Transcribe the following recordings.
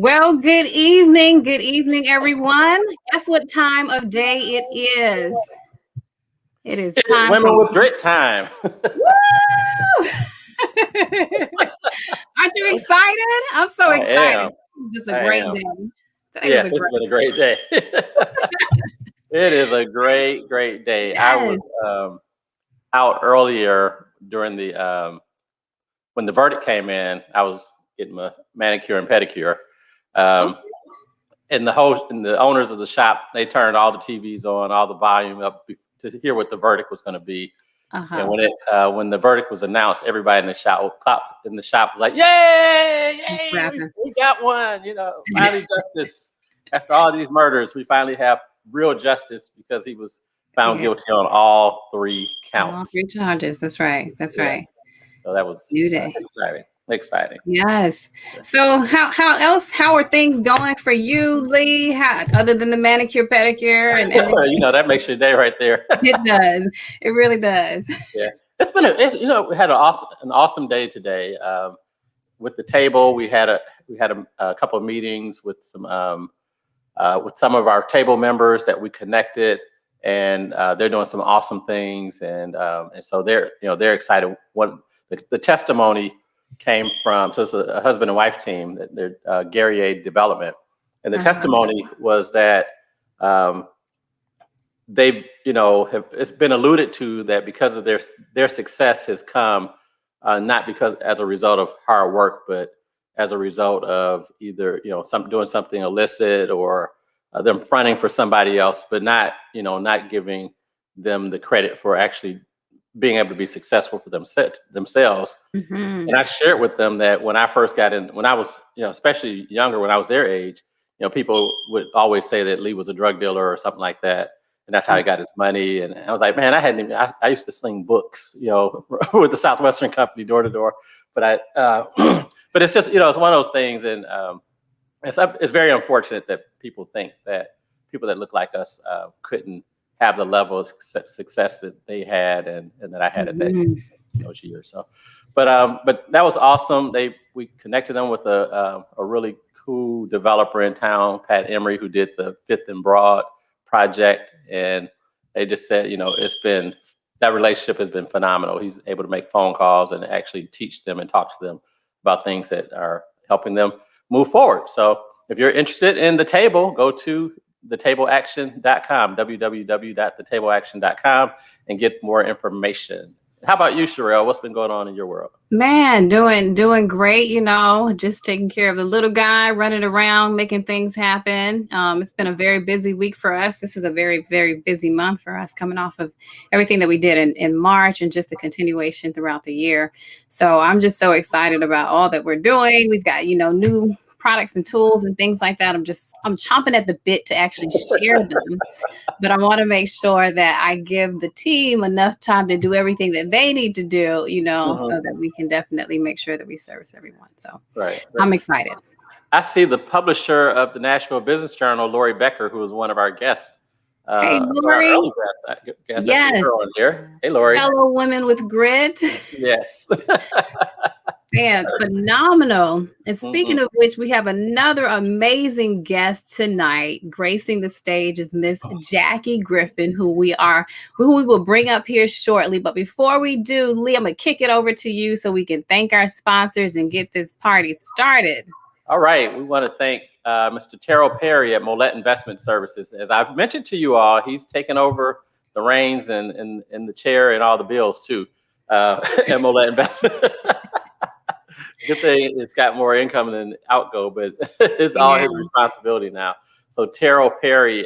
Well, good evening, everyone. Guess what time of day it is? It is It's time for Women with Grit time. Woo! Aren't you excited? I'm so I excited. am. Just a I great am. day. Today was Yes, a it's great been a great day. It is a great, great day. I was yes. out earlier during the when the verdict came in. I was getting my manicure and pedicure, Okay. um, and the owners of the shop, they turned all the TVs on, all the volume up to hear what the verdict was going to be. And Uh-huh. when the verdict was announced, everybody in the shop clapped. In the shop was like, "Yay! Yay! Rapping. We got one! Finally justice. After all these murders, we finally have real justice because he was found Yeah. guilty on all three All counts." three charges. That's right. That's Yeah, right. so that was New day. exciting. Exciting. Yes. So how are things going for you, Lee? How, other than the manicure, pedicure, and everything? That makes your day right there. It does. It really does. Yeah, we had an awesome day today. With the table, we had a couple of meetings with some of our table members that we connected, and they're doing some awesome things, and so they're excited. The testimony came from, so it's a husband and wife team that they're Gary A Development, and the Uh-huh. testimony was that um, they have, it's been alluded to that because of their success has come not because as a result of hard work, but as a result of either doing something illicit or them fronting for somebody else, but not giving them the credit for actually being able to be successful for themselves. Hmm. And I shared with them that when I first got in, when I was, especially younger, when I was their age, people would always say that Lee was a drug dealer or something like that. And that's how he got his money. And I was like, man, I used to sling books, with the Southwestern Company door to door. But but it's just, it's one of those things. And it's very unfortunate that people think that people that look like us couldn't have the level of success that they had and that I had at that Hmm. those years. So, but that was awesome. We connected them with a really cool developer in town, Pat Emery, who did the Fifth and Broad project, and they just said, it's been that relationship has been phenomenal. He's able to make phone calls and actually teach them and talk to them about things that are helping them move forward. So, if you're interested in the table, go to thetableaction.com, www.thetableaction.com, and get more information. How about you, Sherelle? What's been going on in your world? Man, doing great, just taking care of the little guy, running around, making things happen. It's been a very busy week for us. This is a very, very busy month for us, coming off of everything that we did in March and just a continuation throughout the year. So I'm just so excited about all that we're doing. We've got, new products and tools and things like that. I'm chomping at the bit to actually share them, but I want to make sure that I give the team enough time to do everything that they need to do, Mhm. so that we can definitely make sure that we service everyone. So Right, right. I'm excited. I see the publisher of the Nashville Business Journal, Lori Becker, who was one of our guests, Hey, one of our Lori. early guests. I see Yes. her on there. Hey, Lori. Fellow women with grit. Yes. Man, phenomenal. And Mhm. speaking of which, we have another amazing guest tonight. Gracing the stage is Miss Jackie Griffin, who we will bring up here shortly. But before we do, Lee, I'm gonna kick it over to you so we can thank our sponsors and get this party started. All right. We want to thank Mr. Terrell Perry at Molet Investment Services. As I've mentioned to you all, he's taken over the reins and the chair and all the bills too at Molet Investment. Good thing it's got more income than outgo, but it's all Yeah. his responsibility now. So Terrell Perry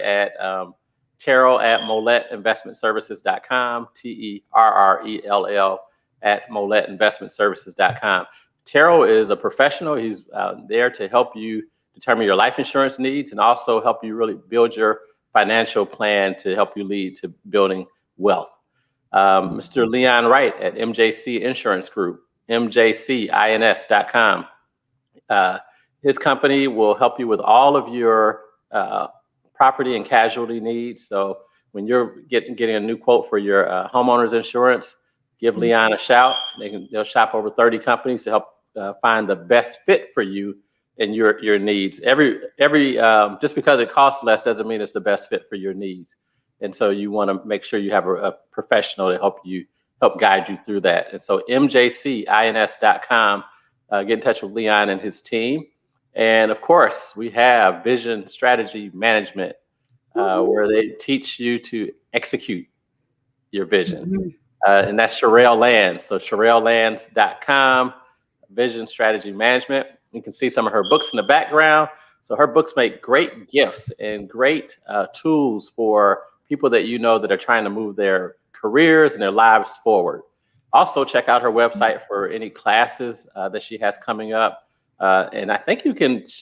Terrell at MoletInvestmentServices.com, TERRELL at MoletInvestmentServices.com. Terrell is a professional. He's there to help you determine your life insurance needs and also help you really build your financial plan to help you lead to building wealth. Mr. Leon Wright at MJC Insurance Group, MJCINS.com. His company will help you with all of your property and casualty needs. So when you're getting a new quote for your homeowner's insurance, give Leon a shout. They'll shop over 30 companies to help find the best fit for you and your needs. Every just because it costs less doesn't mean it's the best fit for your needs. And so you want to make sure you have a professional to help guide you through that. And so mjcins.com, get in touch with Leon and his team. And of course, we have Vision Strategy Management, where they teach you to execute your vision. And that's Sherelle Lands. So SherelleLands.com, Vision Strategy Management. You can see some of her books in the background. So her books make great gifts and great tools for people that that are trying to move their careers and their lives forward. Also, check out her website for any classes that she has coming up. And I think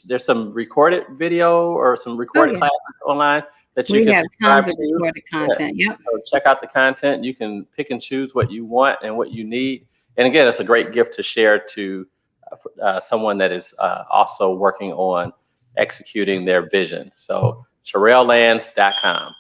there's some recorded video or some recorded classes online that you can have tons of recorded content. Yep. So check out the content. You can pick and choose what you want and what you need. And again, it's a great gift to share to someone that is also working on executing their vision. So SherelleLands.com.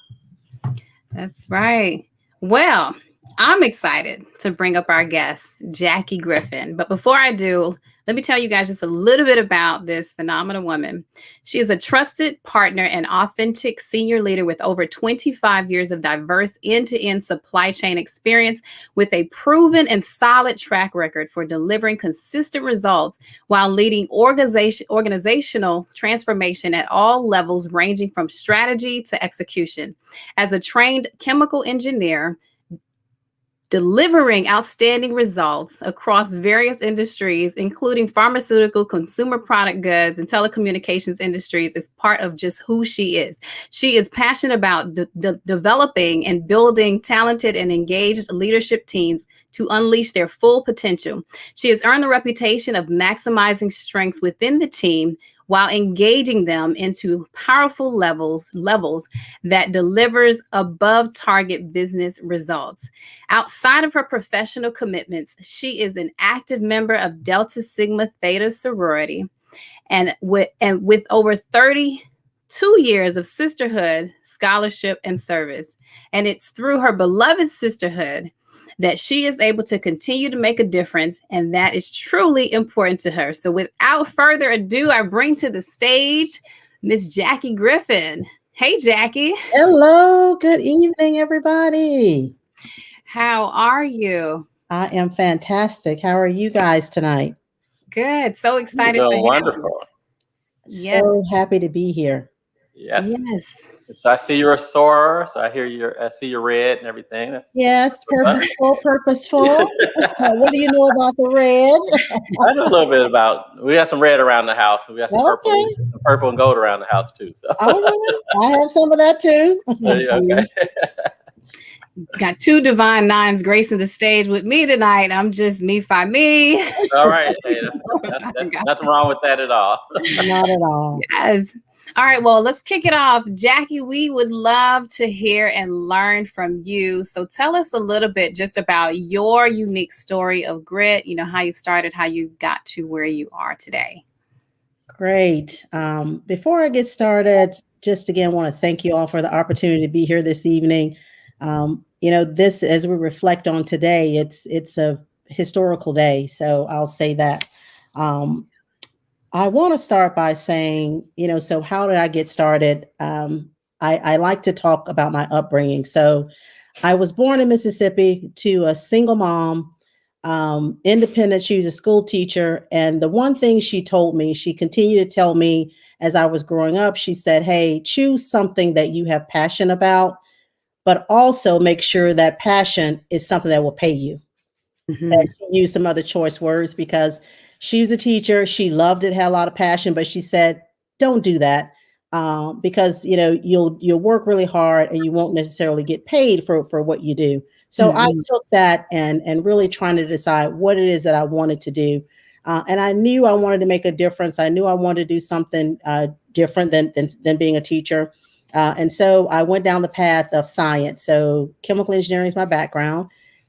That's right. Well, I'm excited to bring up our guest, Jackie Griffin. But before I do, let me tell you guys just a little bit about this phenomenal woman. She is a trusted partner and authentic senior leader with over 25 years of diverse end-to-end supply chain experience, with a proven and solid track record for delivering consistent results while leading organizational transformation at all levels, ranging from strategy to execution. As a trained chemical engineer, delivering outstanding results across various industries, including pharmaceutical, consumer product goods, and telecommunications industries, is part of just who she is. She is passionate about developing and building talented and engaged leadership teams to unleash their full potential. She has earned the reputation of maximizing strengths within the team while engaging them into powerful levels that delivers above target business results. Outside of her professional commitments, she is an active member of Delta Sigma Theta sorority, and with over 32 years of sisterhood, scholarship, and service. And it's through her beloved sisterhood that she is able to continue to make a difference, and that is truly important to her. So without further ado, I bring to the stage Miss Jackie Griffin. Hey, Jackie. Hello. Good evening, everybody. How are you? I am fantastic. How are you guys tonight? Good. So excited to have wonderful. Yes. So happy to be here. Yes. Yes. So I see you're a soarer. So I see your red and everything. Yes, purposeful. What do you know about the red? I know a little bit about. We got some red around the house. We got some purple and gold around the house too. So. All right. I have some of that too. Okay. Got two divine nines gracing the stage with me tonight. I'm just me. All right. Hey, that's nothing wrong with that at all. Not at all. Yes. All right. Well, let's kick it off. Jackie, we would love to hear and learn from you. So tell us a little bit just about your unique story of grit, how you started, how you got to where you are today. Great. Before I get started, just again, want to thank you all for the opportunity to be here this evening. This, as we reflect on today, it's a historical day. So I'll say that. I want to start by saying, so how did I get started? I like to talk about my upbringing. So I was born in Mississippi to a single mom, independent. She was a school teacher. And the one thing she told me, she continued to tell me as I was growing up, she said, hey, choose something that you have passion about, but also make sure that passion is something that will pay you. Mm-hmm. And she used some other choice words because she was a teacher. She loved it, had a lot of passion, but she said, don't do that because, you'll work really hard and you won't necessarily get paid for what you do. So I took that and really trying to decide what it is that I wanted to do. And I knew I wanted to make a difference. I knew I wanted to do something different than being a teacher. And so I went down the path of science. So chemical engineering is my background.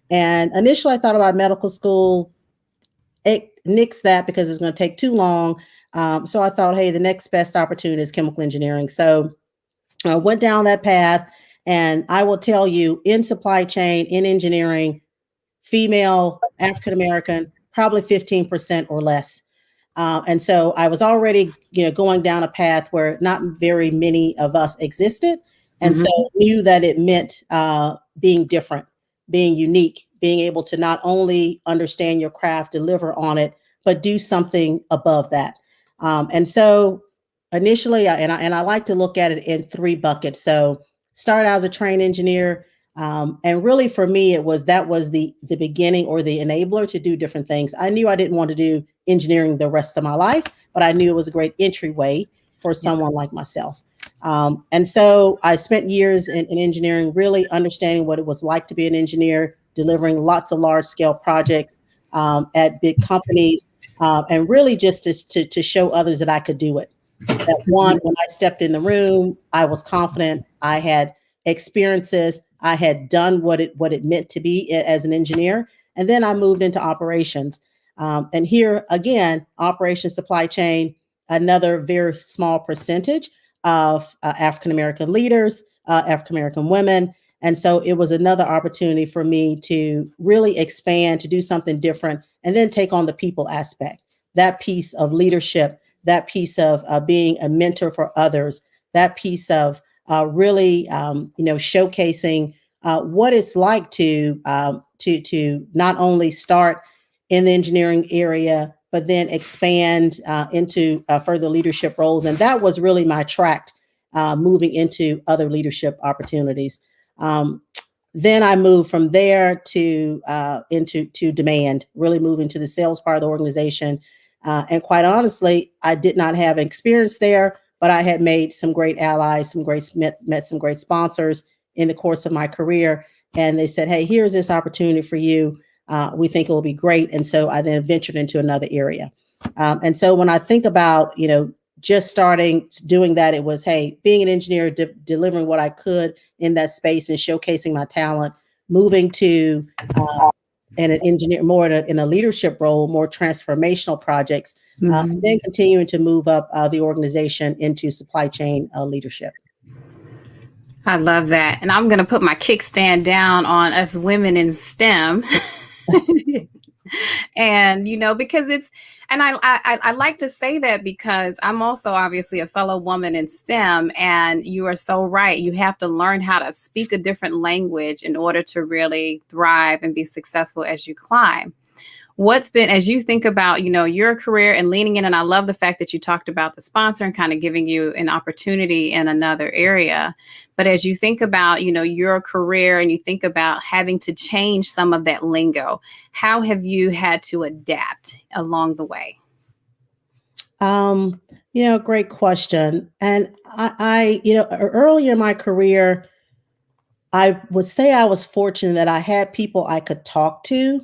And initially I thought about medical school. It nixed that because it's going to take too long. So I thought, hey, the next best opportunity is chemical engineering. So I went down that path, and I will tell you, in supply chain, in engineering, female, African-American, probably 15% or less. And so I was already, going down a path where not very many of us existed. And so knew that it meant being different, being unique, being able to not only understand your craft, deliver on it, but do something above that. And so initially, I like to look at it in three buckets. So start out as a trained engineer. And really for me, that was the beginning or the enabler to do different things. I knew I didn't want to do engineering the rest of my life, but I knew it was a great entryway for someone like myself. And so I spent years in engineering, really understanding what it was like to be an engineer, delivering lots of large scale projects at big companies, and really just to show others that I could do it. That one, when I stepped in the room, I was confident. I had experiences. I had done what it meant to be as an engineer. And then I moved into operations. And here again, operations, supply chain, another very small percentage of African-American leaders, African-American women. And so it was another opportunity for me to really expand, to do something different, and then take on the people aspect, that piece of leadership, that piece of being a mentor for others, that piece of really, showcasing what it's like to not only start in the engineering area, but then expand into further leadership roles. And that was really my track moving into other leadership opportunities. Then I moved from there to into demand, really moving to the sales part of the organization. And quite honestly, I did not have experience there, but I had made some great allies, met some great sponsors in the course of my career. And they said, hey, here's this opportunity for you. We think it will be great. And so I then ventured into another area. And so when I think about, just starting doing that, it was, hey, being an engineer, delivering what I could in that space and showcasing my talent, moving to and an engineer more in a leadership role, more transformational projects, then continuing to move up the organization into supply chain leadership. I love that. And I'm going to put my kickstand down on us women in STEM. And, because I like to say that because I'm also obviously a fellow woman in STEM, and you are so right. You have to learn how to speak a different language in order to really thrive and be successful as you climb. What's been, as you think about, your career and leaning in, and I love the fact that you talked about the sponsor and kind of giving you an opportunity in another area. But as you think about, your career and you think about having to change some of that lingo, how have you had to adapt along the way? Great question. And I early in my career, I would say I was fortunate that I had people I could talk to.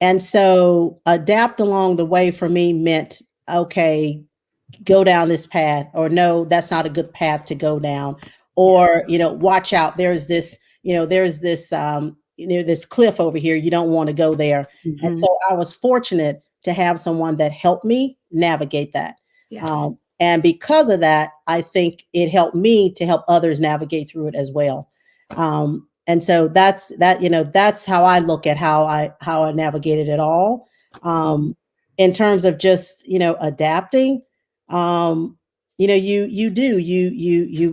And so adapt along the way for me meant, okay, go down this path, or no, that's not a good path to go down, or, watch out. There's this this cliff over here. You don't want to go there. And so I was fortunate to have someone that helped me navigate that. Yes. And because of that, I think it helped me to help others navigate through it as well. And so that's how I look at how I navigated it all. In terms of just, adapting, you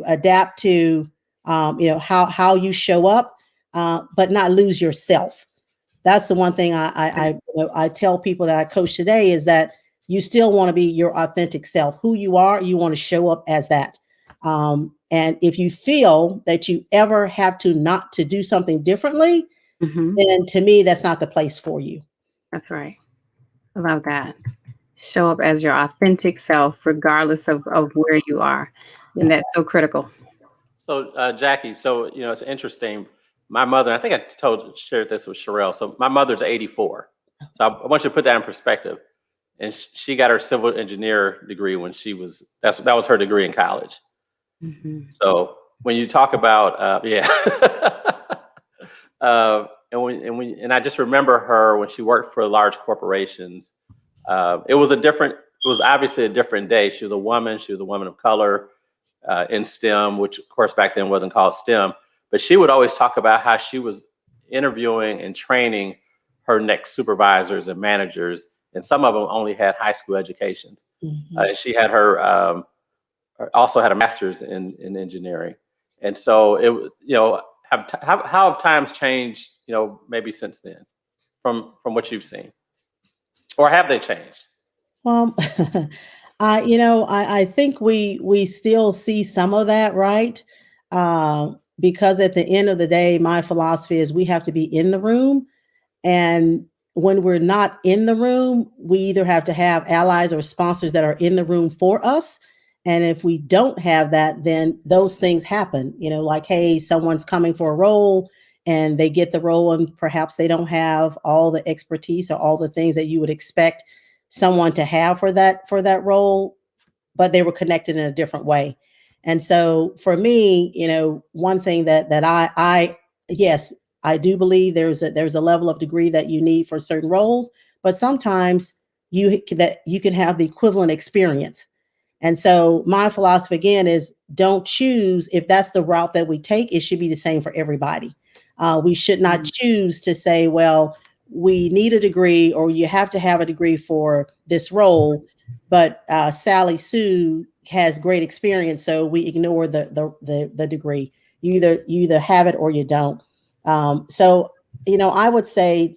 adapt to, how you show up, but not lose yourself. That's the one thing I tell people that I coach today, is that you still want to be your authentic self. Who you are, you want to show up as that. And if you feel that you ever have to not to do something differently, then to me, that's not the place for you. That's right. I love that. Show up as your authentic self, regardless of where you are. And that's so critical. So, Jackie, it's interesting. My mother, I think I shared this with Sherelle. So my mother's 84. So I want you to put that in perspective. And she got her civil engineer degree when that was her degree in college. So when you talk about, and I just remember her when she worked for large corporations. It was obviously a different day. She was a woman of color in STEM, which of course back then wasn't called STEM, but she would always talk about how she was interviewing and training her next supervisors and managers and some of them only had high school educations. Mhm. She had her also had a master's in engineering, and so how have times changed? Maybe since then, from what you've seen, or have they changed? Well, I think we still see some of that, right? Because at the end of the day, my philosophy is we have to be in the room. And when we're not in the room, we either have to have allies or sponsors that are in the room for us. And if we don't have that, then those things happen, like, hey, someone's coming for a role and they get the role and perhaps they don't have all the expertise or all the things that you would expect someone to have for that role, but they were connected in a different way. And so for me, one thing that I yes, I do believe there's a level of degree that you need for certain roles, but sometimes you can have the equivalent experience. And so my philosophy again is don't choose if that's the route that we take, it should be the same for everybody. We should not choose to say, well, we need a degree or you have to have a degree for this role, but Sally Sue has great experience, so we ignore the degree. You either have it or you don't. So I would say,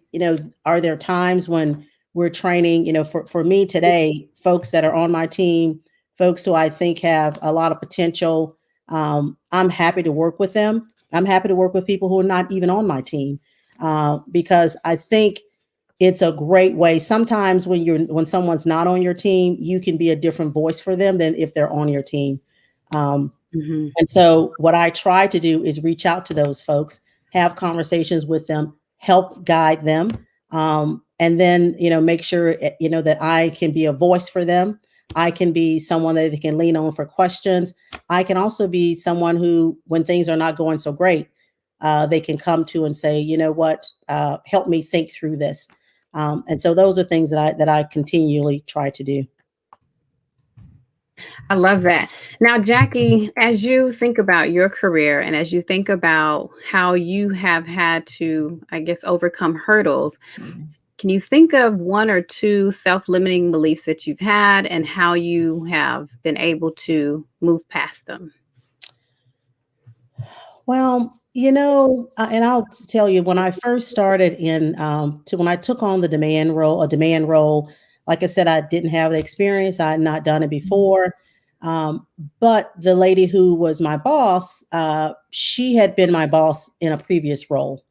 are there times when we're training, for me today, folks that are on my team, folks who I think have a lot of potential. I'm happy to work with them. I'm happy to work with people who are not even on my team, because I think it's a great way. Sometimes when someone's not on your team, you can be a different voice for them than if they're on your team. And so what I try to do is reach out to those folks, have conversations with them, help guide them, and then make sure that I can be a voice for them. I can be someone that they can lean on for questions. I can also be someone who, when things are not going so great, they can come to and say, you know what, help me think through this. And so those are things that I continually try to do. I love that. Now, Jackie, as you think about your career and as you think about how you have had to, I guess, overcome hurdles, can you think of one or two self-limiting beliefs that you've had and how you have been able to move past them? Well, and I'll tell you, when I first started when I took on a demand role, like I said, I didn't have the experience. I had not done it before. But the lady who was my boss, she had been my boss in a previous role.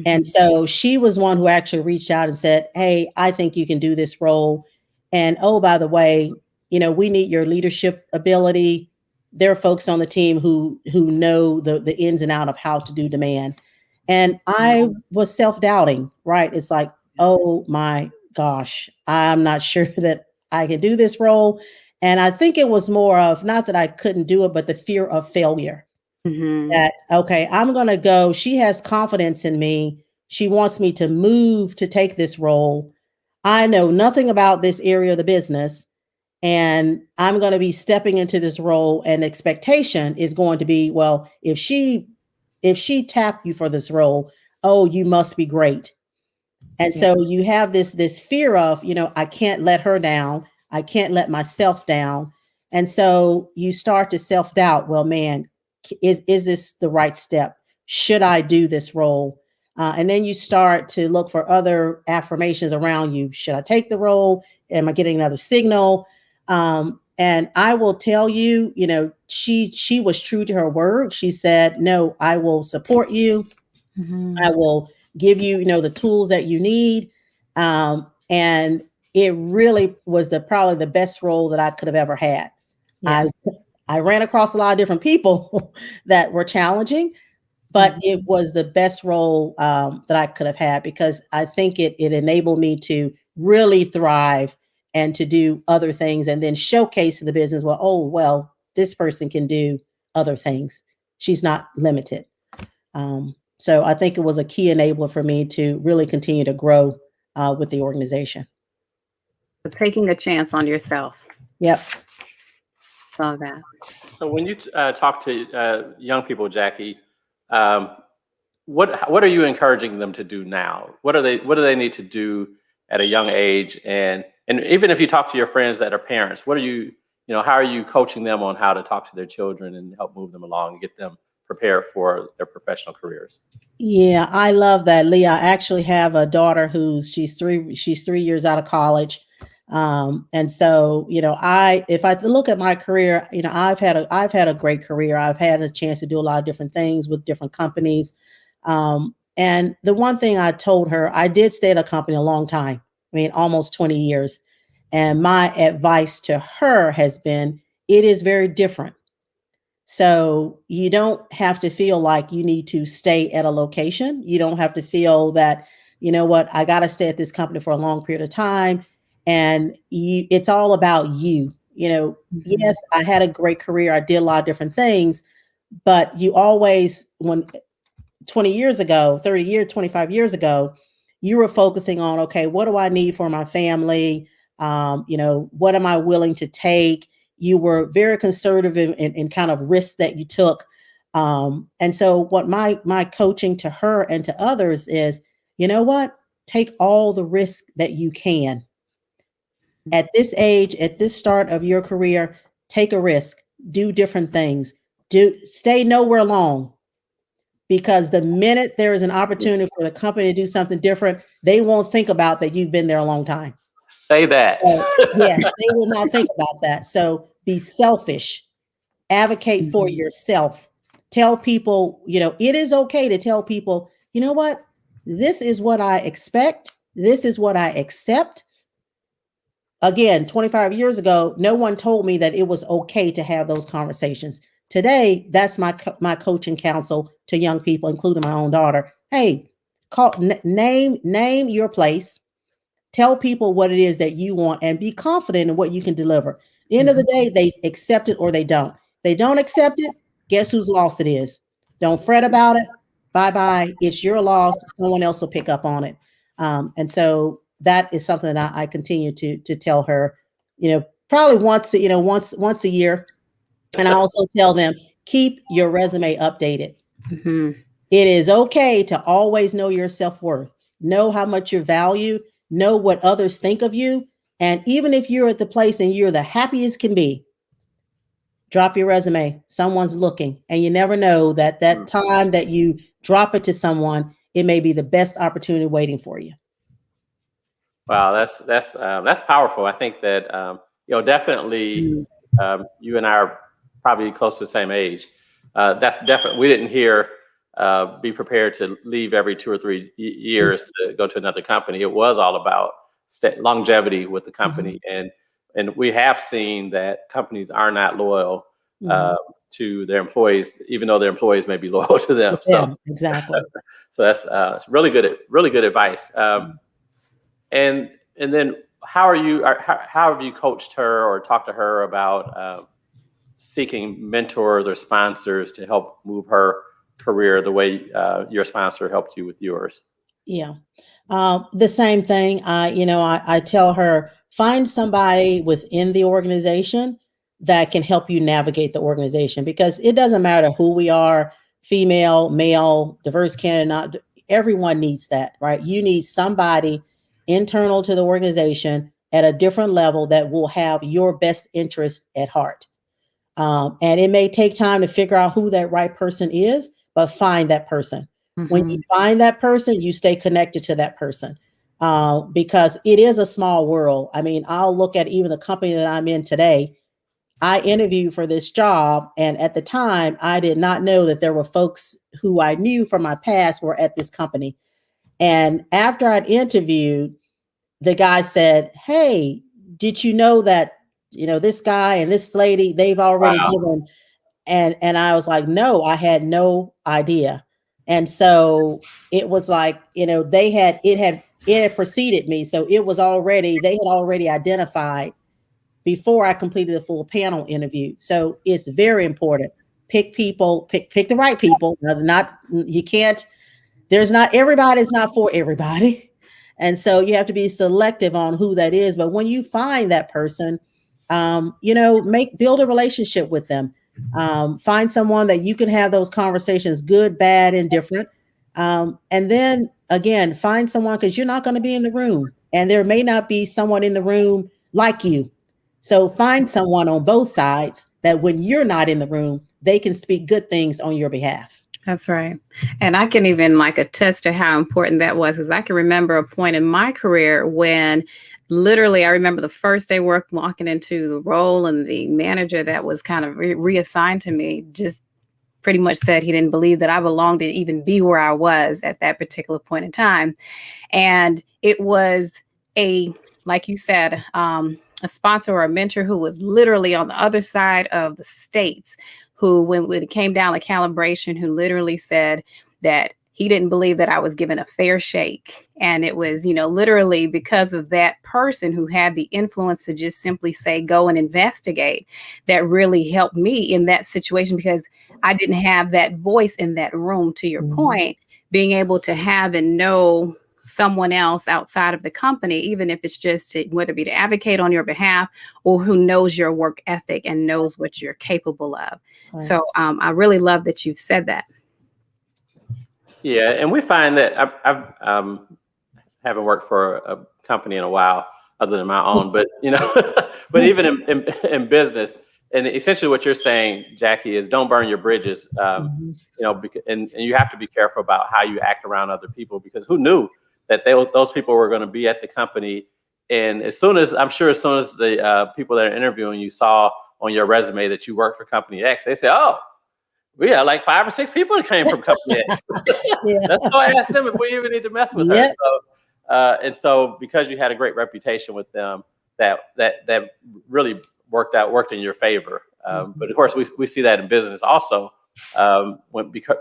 And so she was one who actually reached out and said, hey, I think you can do this role. And oh, by the way, we need your leadership ability. There are folks on the team who know the ins and out of how to do demand. And I was self-doubting, right? It's like, oh my gosh, I'm not sure that I can do this role. And I think it was more of not that I couldn't do it, but the fear of failure. That, okay, I'm going to go. She has confidence in me. She wants me to move to take this role. I know nothing about this area of the business, and I'm going to be stepping into this role, and expectation is going to be, well, if she tapped you for this role, oh, you must be great. And so you have this fear of, I can't let her down. I can't let myself down. And so you start to self-doubt. Well, man, is this the right step? Should I do this role? And then you start to look for other affirmations around you. Should I take the role? Am I getting another signal? And I will tell you, she was true to her word. She said, no, I will support you. I will give you, the tools that you need. And it really was probably the best role that I could have ever had. Yeah. I ran across a lot of different people that were challenging, but it was the best role that I could have had, because I think it enabled me to really thrive and to do other things, and then showcase to the business, well, this person can do other things. She's not limited. So I think it was a key enabler for me to really continue to grow with the organization. Taking a chance on yourself. Yep. Love that. So when you talk to young people, Jackie, what are you encouraging them to do now? What do they need to do at a young age, and even if you talk to your friends that are parents, what are you, how are you coaching them on how to talk to their children and help move them along and get them prepared for their professional careers? Yeah, I love that, Leah. I actually have a daughter she's 3 years out of college. And so, if I look at my career, I've had a great career. I've had a chance to do a lot of different things with different companies. And the one thing I told her, I did stay at a company a long time. I mean, almost 20 years. And my advice to her has been, it is very different. So you don't have to feel like you need to stay at a location. You don't have to feel that, I got to stay at this company for a long period of time. And it's all about you. Yes, I had a great career. I did a lot of different things, but you always, when 20 years ago, 30 years, 25 years ago, you were focusing on, okay, what do I need for my family? What am I willing to take? You were very conservative in kind of risks that you took. And so what my coaching to her and to others is, take all the risk that you can. At this age, at this start of your career, take a risk, do different things, stay nowhere long. Because the minute there is an opportunity for the company to do something different, they won't think about that you've been there a long time. Say that. Yes, they will not think about that. So be selfish. Advocate for yourself. Tell people, it is okay to tell people, you know what? This is what I expect. This is what I accept. Again, 25 years ago, no one told me that it was okay to have those conversations. Today, that's my coaching counsel to young people, including my own daughter. Hey, name your place. Tell people what it is that you want and be confident in what you can deliver. At the end of the day, they accept it or they don't. They don't accept it. Guess whose loss it is? Don't fret about it. Bye-bye. It's your loss. Someone else will pick up on it. And so that is something that I continue to tell her, probably once a year. And I also tell them, keep your resume updated. It is okay to always know your self-worth, know how much you're valued, know what others think of you. And even if you're at the place and you're the happiest can be, drop your resume. Someone's looking, and you never know that time that you drop it to someone, it may be the best opportunity waiting for you. Wow, that's powerful. I think that definitely you and I are probably close to the same age. That's definitely, we didn't hear be prepared to leave every 2 or 3 years to go to another company. It was all about longevity with the company, and we have seen that companies are not loyal to their employees, even though their employees may be loyal to them. Yeah, so exactly. So that's really good advice. And then how have you coached her or talked to her about seeking mentors or sponsors to help move her career the way your sponsor helped you with yours? Yeah. The same thing. I tell her, find somebody within the organization that can help you navigate the organization, because it doesn't matter who we are, female, male, diverse candidate, everyone needs that, right? You need somebody internal to the organization at a different level that will have your best interest at heart. And it may take time to figure out who that right person is, but find that person. When you find that person, you stay connected to that person, because it is a small world. I mean, I'll look at even the company that I'm in today. I interviewed for this job, and at the time, I did not know that there were folks who I knew from my past were at this company. And after I'd interviewed, the guy said, "Hey, did you know that, this guy and this lady, they've already given," and I was like, "No, I had no idea." And so it was like, it had preceded me. So they had already identified before I completed the full panel interview. So it's very important. Pick people, pick the right people. Everybody's not for everybody. And so you have to be selective on who that is. But when you find that person, build a relationship with them. Find someone that you can have those conversations, good, bad, and different. And then again, find someone, because you're not going to be in the room. and there may not be someone in the room like you. So find someone on both sides that when you're not in the room, they can speak good things on your behalf. That's right. And I can even like attest to how important that was, because I can remember a point in my career when literally I remember the first day walking into the role, and the manager that was kind of reassigned to me just pretty much said he didn't believe that I belonged to even be where I was at that particular point in time. And it was like you said, a sponsor or a mentor who was literally on the other side of the states, who, when it came down to calibration, who literally said that he didn't believe that I was given a fair shake. And it was, literally because of that person who had the influence to just simply say, go and investigate, that really helped me in that situation, because I didn't have that voice in that room, to your point, being able to have and know someone else outside of the company, even if it's just whether it be to advocate on your behalf, or who knows your work ethic and knows what you're capable of. Right. So I really love that you've said that. Yeah, and we find that I've haven't worked for a company in a while other than my own, but but even in business, and essentially what you're saying, Jackie, is don't burn your bridges. And you have to be careful about how you act around other people, because who knew that those people were going to be at the company. And as soon as the people that are interviewing you saw on your resume that you worked for company X, they say, oh, we had like 5 or 6 people that came from company X. That's why I asked them if we even need to mess with her. So, and so because you had a great reputation with them, that really worked in your favor. But of course, we see that in business also,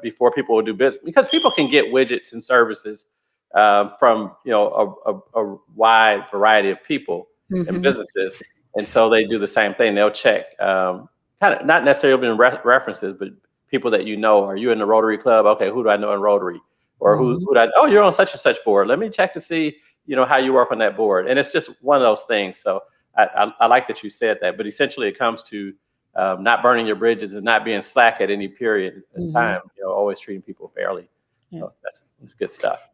before people will do business, because people can get widgets and services from a wide variety of people and businesses, and so they do the same thing. They'll check kind of not necessarily in references, but people that are you in the Rotary Club? Okay, who do I know in Rotary? Or who do I? Oh, you're on such and such board. Let me check to see how you work on that board. And it's just one of those things. So I like that you said that. But essentially, it comes to not burning your bridges and not being slack at any period in time. Always treating people fairly. So that's good stuff.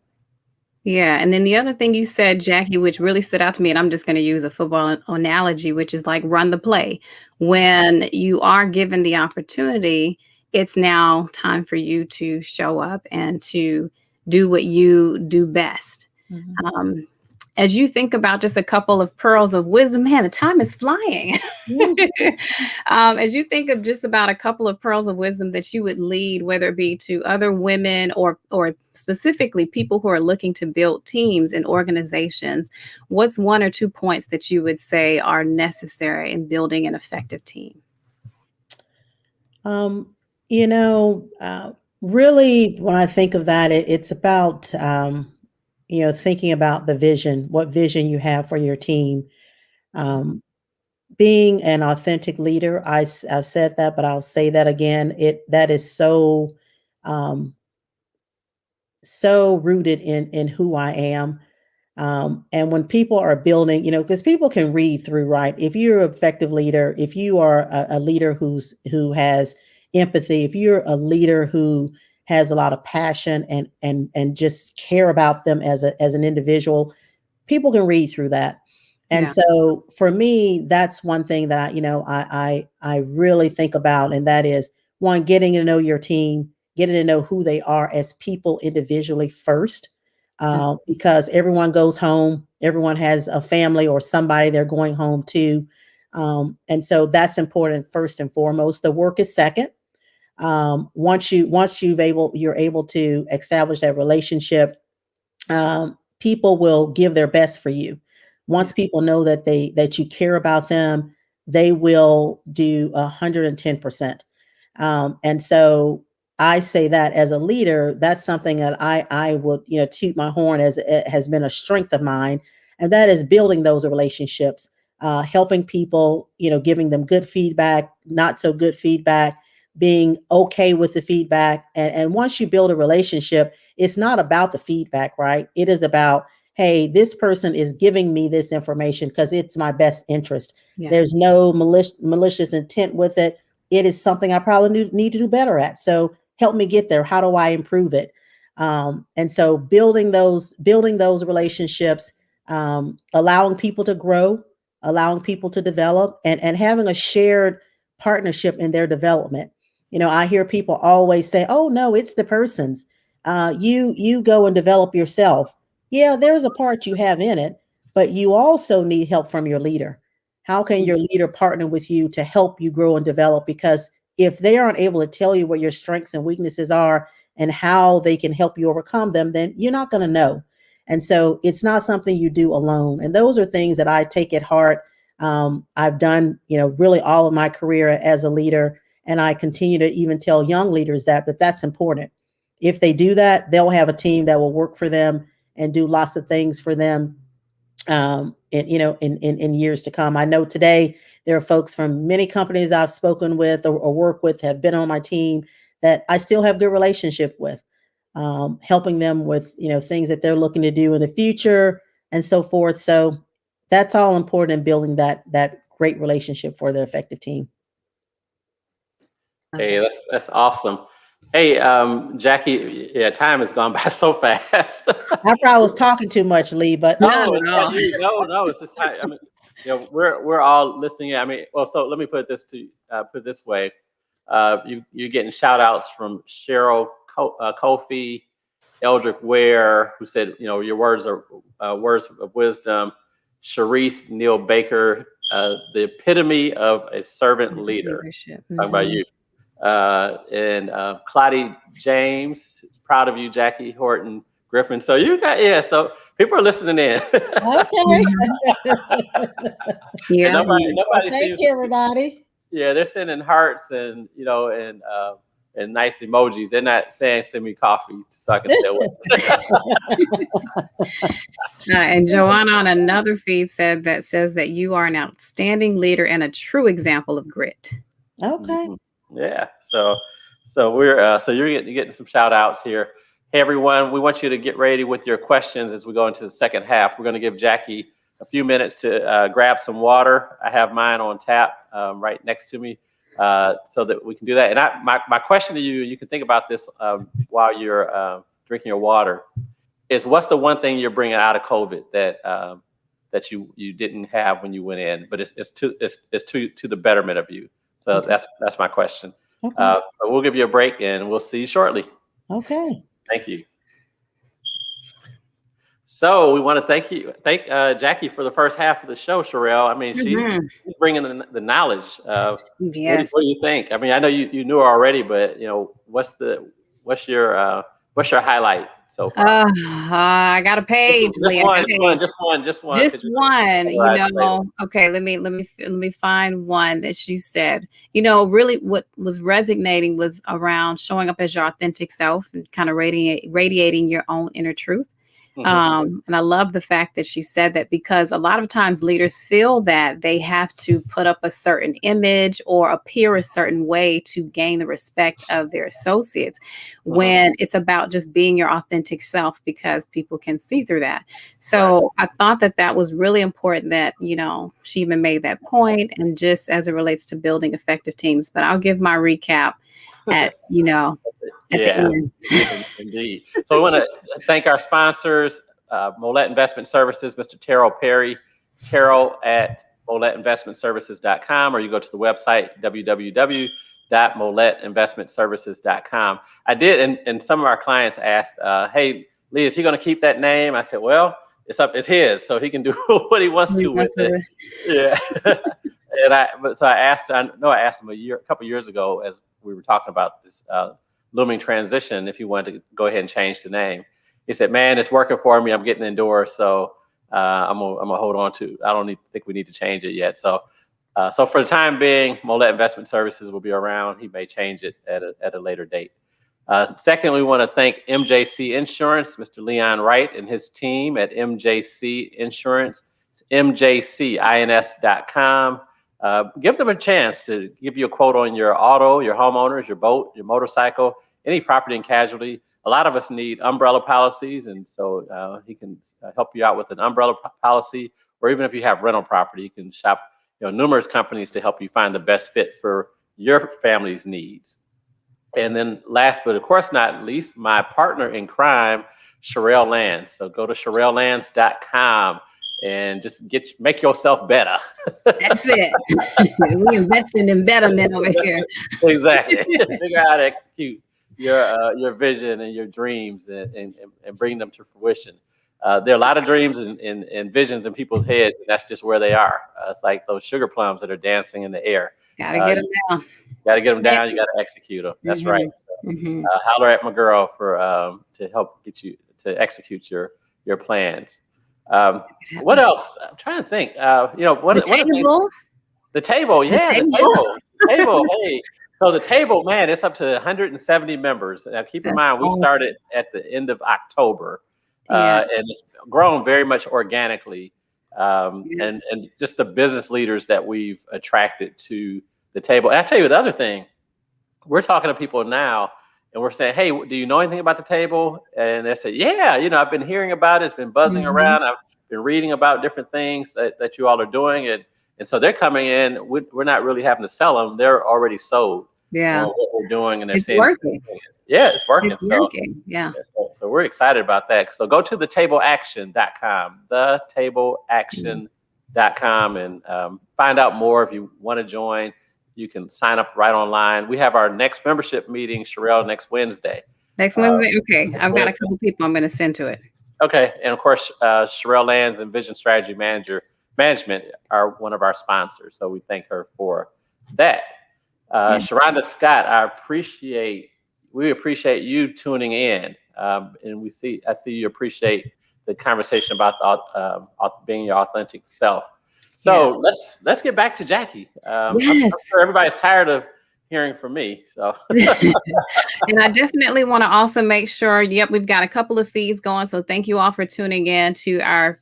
Yeah. And then the other thing you said, Jackie, which really stood out to me, and I'm just going to use a football analogy, which is like run the play. When you are given the opportunity, it's now time for you to show up and to do what you do best. As you think about just a couple of pearls of wisdom, man, the time is flying. As you think of just about a couple of pearls of wisdom that you would lead, whether it be to other women or specifically people who are looking to build teams and organizations, what's 1 or 2 points that you would say are necessary in building an effective team? Really, when I think of that, it's about thinking about the vision, what vision you have for your team. Being an authentic leader, I've said that, but I'll say that again. That is so rooted in who I am. And when people are building, because people can read through, right? If you're an effective leader, if you are a leader who has empathy, if you're a leader who has a lot of passion and just care about them as an individual, people can read through that. And so for me, that's one thing that I really think about, and that is, one, getting to know your team, getting to know who they are as people individually first. Because everyone goes home, everyone has a family or somebody they're going home to. And so that's important first and foremost. The work is second. Once you're able to establish that relationship, people will give their best for you. Once people know that you care about them, they will do 110%. And so I say that as a leader, that's something that I would, toot my horn as it has been a strength of mine. And that is building those relationships, helping people, giving them good feedback, not so good feedback, being okay with the feedback. And once you build a relationship, it's not about the feedback, right? It is about, hey, this person is giving me this information because it's my best interest. There's no malicious intent with it. It is something I probably need to do better at. So help me get there. How do I improve it? And so building those relationships, allowing people to grow, allowing people to develop, and having a shared partnership in their development. I hear people always say, "Oh no, it's the person's. You go and develop yourself." Yeah, there's a part you have in it, but you also need help from your leader. How can your leader partner with you to help you grow and develop? Because if they aren't able to tell you what your strengths and weaknesses are and how they can help you overcome them, then you're not going to know. And so it's not something you do alone. And those are things that I take at heart. I've done, really all of my career as a leader. And I continue to even tell young leaders that's important. If they do that, they'll have a team that will work for them and do lots of things for them in years to come. I know today there are folks from many companies I've spoken with or work with, have been on my team, that I still have good relationship with, helping them with things that they're looking to do in the future and so forth. So that's all important in building that great relationship for the effective team. Hey, that's awesome. Hey, Jackie, yeah, time has gone by so fast. I probably was talking too much, Lee, but no, it's just time. I mean, we're all listening. I mean, well, so let me put it this way. You're getting shout outs from Cheryl Kofi, Eldrick Ware, who said, your words are words of wisdom. Sharice Neal Baker, the epitome of a servant leader. Mm-hmm. Talking about you. And Claudie James, proud of you, Jackie Horton Griffin. So so people are listening in. Okay. Yeah. Nobody thank you, everybody. Yeah, they're sending hearts and and nice emojis. They're not saying send me coffee so I can stay away. And Joanna on another feed says that you are an outstanding leader and a true example of grit. Okay. Mm-hmm. Yeah. So we're you're getting some shout outs here. Hey everyone, we want you to get ready with your questions as we go into the second half. We're going to give Jackie a few minutes to grab some water. I have mine on tap right next to me, so that we can do that. And my question to you can think about this while you're drinking your water, is what's the one thing you're bringing out of COVID that you didn't have when you went in, but it's to the betterment of you. So Okay. that's my question. Okay. But we'll give you a break and we'll see you shortly. Okay. Thank you. So we want to thank Jackie for the first half of the show, Sherelle. I mean, she's bringing the knowledge. Yes. What do you think? I mean, I know you knew her already, but what's your highlight so far? I got a page. Just one. Okay. Let me find one that she said. Really, what was resonating was around showing up as your authentic self and kind of radiating your own inner truth. Mm-hmm. And I love the fact that she said that, because a lot of times leaders feel that they have to put up a certain image or appear a certain way to gain the respect of their associates, when it's about just being your authentic self, because people can see through that. So I thought that was really important that, she even made that point, and just as it relates to building effective teams. But I'll give my recap at the end. Indeed. So we want to thank our sponsors, Mollett Investment Services, Mr. Terrell Perry, Terrell@MollettInvestmentServices.com, or you go to the website, www.MollettInvestmentServices.com. I did, and some of our clients asked, hey, Lee, is he going to keep that name? I said, well, it's his, so he can do what he wants to with it. Yeah. And I asked him a couple years ago, as we were talking about this looming transition, if he wanted to go ahead and change the name. He said, man, it's working for me. I'm getting endorsed. So I'm gonna hold on to. I don't think we need to change it yet. So for the time being, Mollett Investment Services will be around. He may change it at a later date. Second, we want to thank MJC Insurance, Mr. Leon Wright and his team at MJC Insurance. It's MJCINS.com. Give them a chance to give you a quote on your auto, your homeowners, your boat, your motorcycle, any property and casualty. A lot of us need umbrella policies, and so he can help you out with an umbrella policy, or even if you have rental property, you can shop numerous companies to help you find the best fit for your family's needs. And then last, but of course not least, my partner in crime, Sherelle Lands. So go to SherelleLands.com. and just make yourself better. That's it. We investing in betterment over here. Exactly. Figure out how to execute your vision and your dreams and bring them to fruition. There are a lot of dreams and visions in people's heads, and that's just where they are. It's like those sugar plums that are dancing in the air. Gotta get them down. Got to get them down. You got to execute them. That's right. So, holler at my girl for to help get you to execute your plans. What else? I'm trying to think. The table. The table, yeah, the table. Hey, so the table, man, it's up to 170 members. Now, keep in mind, we started at the end of October, and it's grown very much organically. And just the business leaders that we've attracted to the table. And I tell you the other thing, we're talking to people now and we're saying, hey, do you know anything about the table? And they say, yeah, I've been hearing about it. It's been buzzing around. I've been reading about different things that you all are doing. And so they're coming in, we're not really having to sell them. They're already sold on what we're doing. And they're saying, working. Yeah, it's working. It's working. Yeah. So we're excited about that. So go to thetableaction.com, thetableaction.com, and find out more. If you want to join, you can sign up right online. We have our next membership meeting, Sherelle, next Wednesday. Next Wednesday? Okay. I've got a couple people I'm going to send to it. Okay. And of course, Sherelle Lands and Vision Strategy Management are one of our sponsors. So we thank her for that. Sharonda Scott, we appreciate you tuning in. And I see you appreciate the conversation about being your authentic self. So let's get back to Jackie. I'm sure everybody's tired of hearing from me. So and I definitely want to also make sure, we've got a couple of feeds going. So thank you all for tuning in to our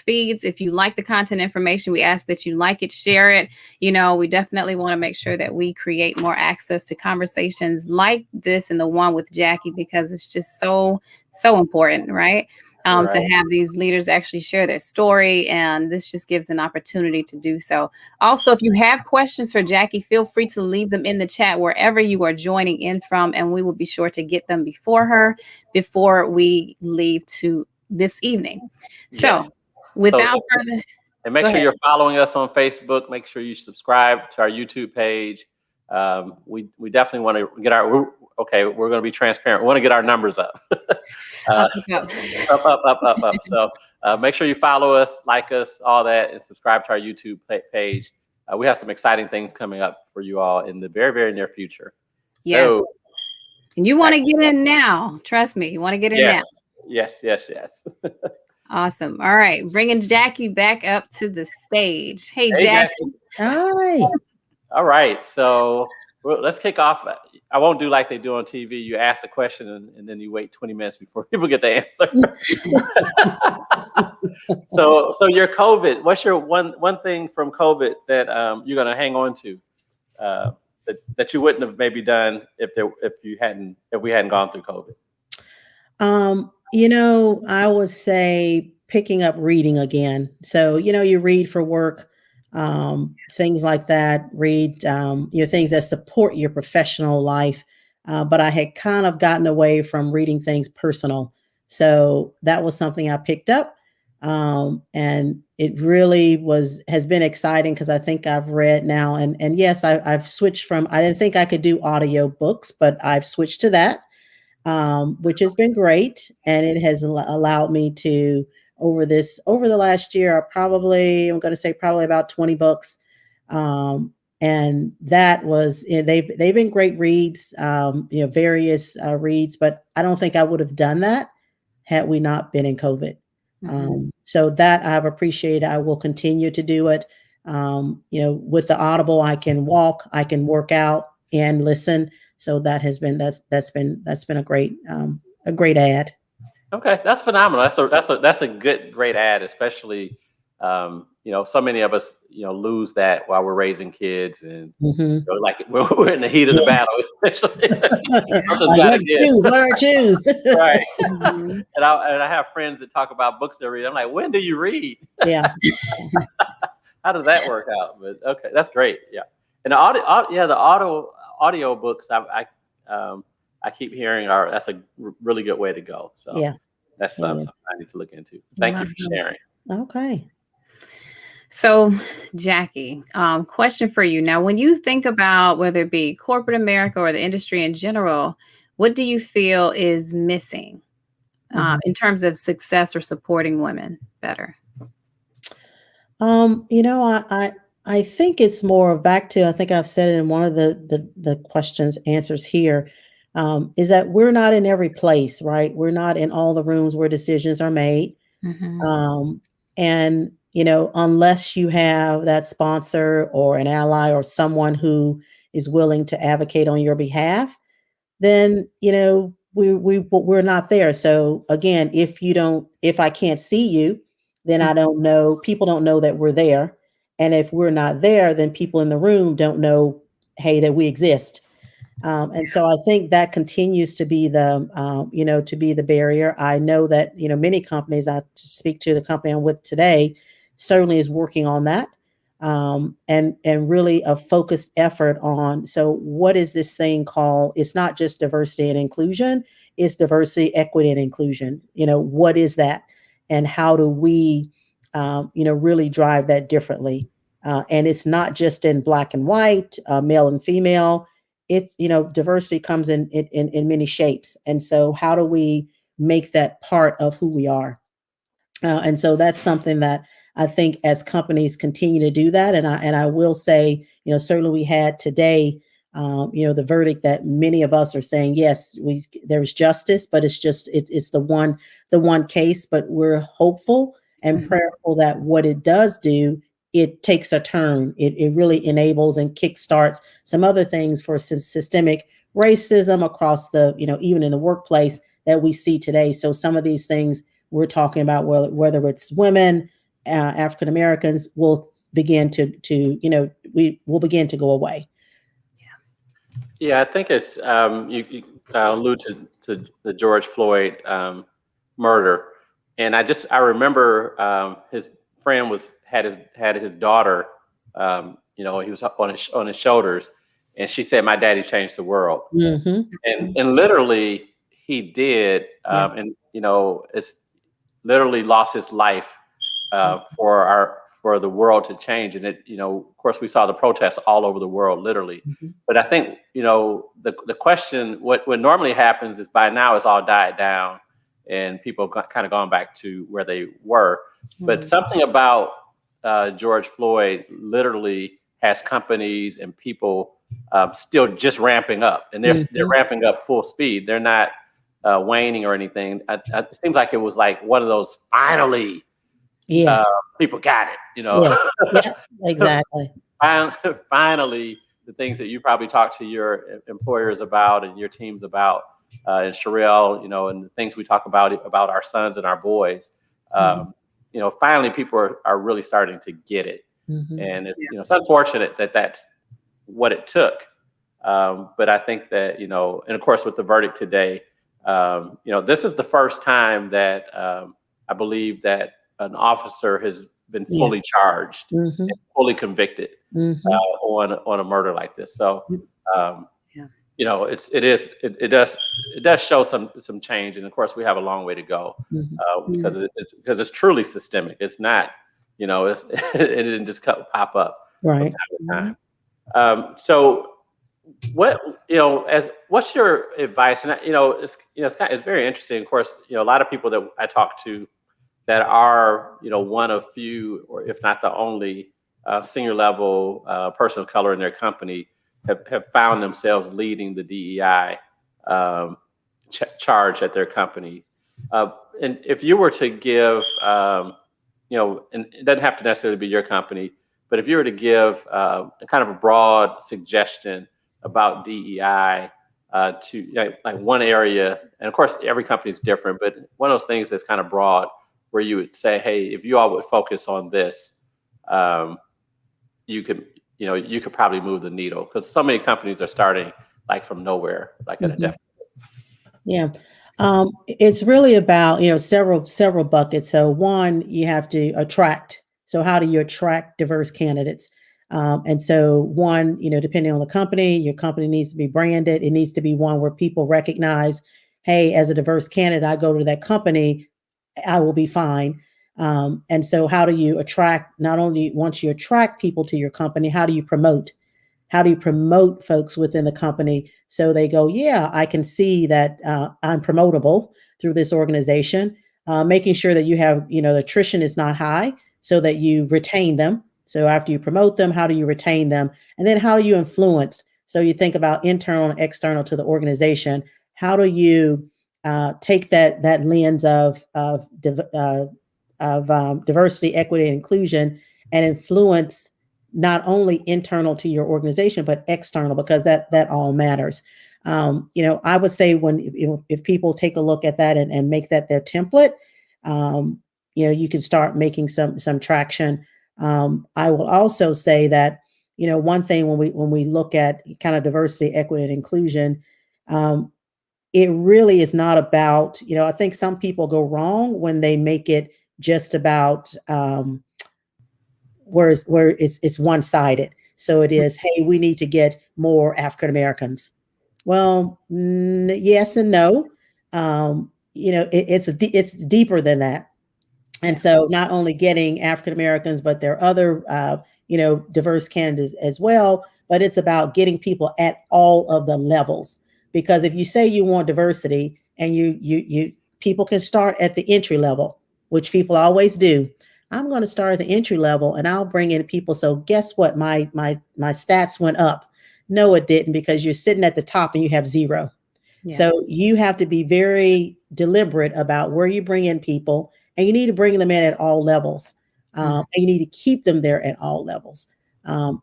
feeds. If you like the content information, we ask that you like it, share it. We definitely want to make sure that we create more access to conversations like this and the one with Jackie, because it's just so important, right? To have these leaders actually share their story, and this just gives an opportunity to do so. Also, if you have questions for Jackie, feel free to leave them in the chat wherever you are joining in from, and we will be sure to get them before we leave to this evening. So without further... And make sure you're following us on Facebook. Make sure you subscribe to our YouTube page. We definitely want to get we're going to be transparent. We want to get our numbers up. Up. So make sure you follow us, like us, all that, and subscribe to our YouTube page. We have some exciting things coming up for you all in the very, very near future. Yes. So, and you want to get in now. Trust me. You want to get in now. Yes. Awesome. All right. Bringing Jackie back up to the stage. Hey Jackie. Hi. All right. So let's kick off. I won't do like they do on TV. You ask a question and then you wait 20 minutes before people get the answer. So your COVID, what's your one thing from COVID that you're going to hang on to that you wouldn't have maybe done if we hadn't gone through COVID? I would say picking up reading again. So, you read for work, things like that, read, things that support your professional life. But I had kind of gotten away from reading things personal. So that was something I picked up. And it really has been exciting because I think I've read now and yes, I've switched from, I didn't think I could do audio books, but I've switched to that, which has been great. And it has allowed me to, over the last year, I'm going to say probably about 20 books. And that was, they've been great reads, various reads, but I don't think I would have done that had we not been in COVID. So that I've appreciated. I will continue to do it. With the Audible, I can walk, I can work out and listen. So that's been a great ad. Okay, that's phenomenal. That's a great ad, especially so many of us lose that while we're raising kids and like we're in the heat of the battle. What are choose? Right. And I have friends that talk about books they read. I'm like, when do you read? Yeah. How does that work out? But okay, that's great. Yeah. And the audio books I keep hearing that's a really good way to go. So that's something I need to look into. Thank you for sharing. Okay. So, Jackie, question for you. Now, when you think about whether it be corporate America or the industry in general, what do you feel is missing Mhm. in terms of success or supporting women better? You know, I think it's more back to, I think I've said it in one of the questions answers here, is that we're not in every place, right? We're not in all the rooms where decisions are made. Hmm. Um, and you know, unless you have that sponsor or an ally or someone who is willing to advocate on your behalf, then you know we're not there. So again, if I can't see you, then I don't know, people don't know that we're there. And if we're not there, then people in the room don't know, hey, that we exist. And so I think that continues to be to be the barrier. I know that, many companies, I speak to the company I'm with today, certainly is working on that. And really a focused effort on, so what is this thing called? It's not just diversity and inclusion, it's diversity, equity, and inclusion. What is that? And how do we, really drive that differently? And it's not just in black and white, male and female. It's, diversity comes in many shapes. And so how do we make that part of who we are? And so that's something that I think as companies continue to do that, and I will say, certainly we had today, the verdict that many of us are saying, yes, there's justice, but it's the one case, but we're hopeful and Mhm. prayerful that what it does do, it takes a turn. It really enables and kickstarts some other things for systemic racism across even in the workplace that we see today. So some of these things we're talking about, whether it's women, African Americans, will begin we will begin to go away. Yeah, I think it's you allude to the George Floyd murder, and I remember his friend had his daughter, he was up on his shoulders, and she said, "My daddy changed the world," Hmm. and literally he did, Yeah. and it's literally lost his life for the world to change. And of course, we saw the protests all over the world, literally. Mm-hmm. But I think the question, what normally happens is by now it's all died down, and people kind of gone back to where they were. But Mm-hmm. something about George Floyd literally has companies and people still just ramping up, and they're Mm-hmm. ramping up full speed. They're not waning or anything. It seems like it was like one of those finally Yeah. uh, people got it. Yeah. Yeah. Exactly. Finally, the things that you probably talk to your employers about and your teams about, and Sherelle, and the things we talk about our sons and our boys. Mm-hmm. Finally, people are really starting to get it, Mm-hmm. and it's unfortunate that that's what it took. But I think that and of course with the verdict today, this is the first time that I believe that an officer has been Yes. fully charged Mm-hmm. and fully convicted Mm-hmm. on a murder like this. So, um, Yeah. it does show some change, and of course we have a long way to go Mm-hmm. because it's truly systemic. It's not, it didn't just pop up from Right. time to time. So what what's your advice? And it's very interesting. Of course, a lot of people that I talk to that are one of few, or if not the only, senior level person of color in their company have found themselves leading the DEI charge at their company. And if you were to give, and it doesn't have to necessarily be your company, but if you were to give a kind of a broad suggestion about DEI to like one area, and of course every company is different, but one of those things that's kind of broad, where you would say, hey, if you all would focus on this, you could probably move the needle, because so many companies are starting like from nowhere, like at a Mm-hmm. deficit. Yeah. It's really about, several buckets. So one, you have to attract. So how do you attract diverse candidates? And so one, depending on the company, your company needs to be branded. It needs to be one where people recognize, hey, as a diverse candidate, I go to that company, I will be fine. And so how do you attract, not only once you attract people to your company, how do you promote? How do you promote folks within the company so they go, yeah, I can see that I'm promotable through this organization, making sure that you have, the attrition is not high so that you retain them. So after you promote them, how do you retain them? And then how do you influence? So you think about internal and external to the organization. How do you take that lens of diversity, equity, and inclusion and influence not only internal to your organization, but external, because that all matters. I would say if people take a look at that and make that their template, you can start making some traction. I will also say that, one thing when we look at kind of diversity, equity, and inclusion, it really is not about, I think some people go wrong when they make it just about where it's one-sided. So it is, hey, we need to get more African Americans. Well, yes and no. It's deeper than that. And so not only getting African Americans, but there are other, diverse candidates as well. But it's about getting people at all of the levels. Because if you say you want diversity and you people can start at the entry level, which people always do. I'm going to start at the entry level and I'll bring in people. So guess what? My stats went up. No, it didn't, because you're sitting at the top and you have zero. Yeah. So you have to be very deliberate about where you bring in people, and you need to bring them in at all levels. And you need to keep them there at all levels.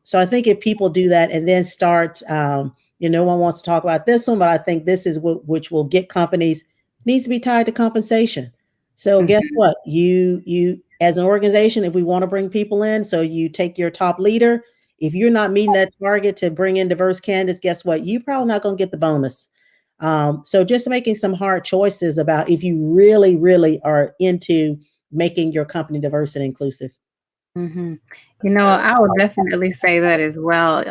So I think if people do that and then start, no one wants to talk about this one, but I think this is which will get companies, needs to be tied to compensation. So guess what? You as an organization, if we want to bring people in, so you take your top leader, if you're not meeting that target to bring in diverse candidates, guess what? You're probably not going to get the bonus. So just making some hard choices about if you really, really are into making your company diverse and inclusive. Mm-hmm. I would definitely say that as well.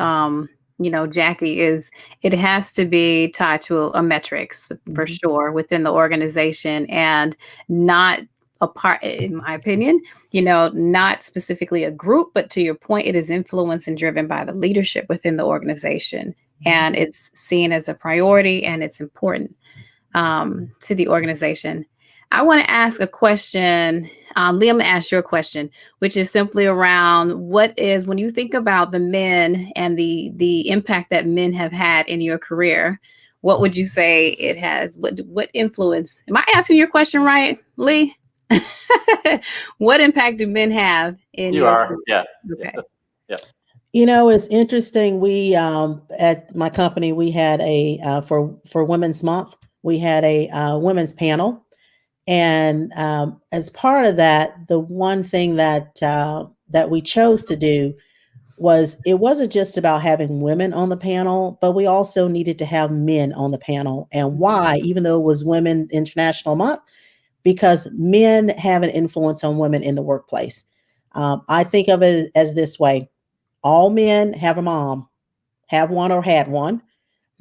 Jackie, it has to be tied to a metrics for sure within the organization, and not a part, in my opinion, not specifically a group, but to your point, it is influenced and driven by the leadership within the organization. And it's seen as a priority, and it's important to the organization. I want to ask a question. Liam asked you a question, which is simply around when you think about the men and the impact that men have had in your career, what would you say it has? What influence? Am I asking your question right, Lee? What impact do men have in your career? Yeah. Okay. Yeah. It's interesting. We at my company, we had for Women's Month, we had a women's panel, and as part of that, the one thing that we chose to do was, it wasn't just about having women on the panel, but we also needed to have men on the panel. And why? Even though it was Women International Month, because men have an influence on women in the workplace. I think of it as this way. All men have a mom, have one or had one.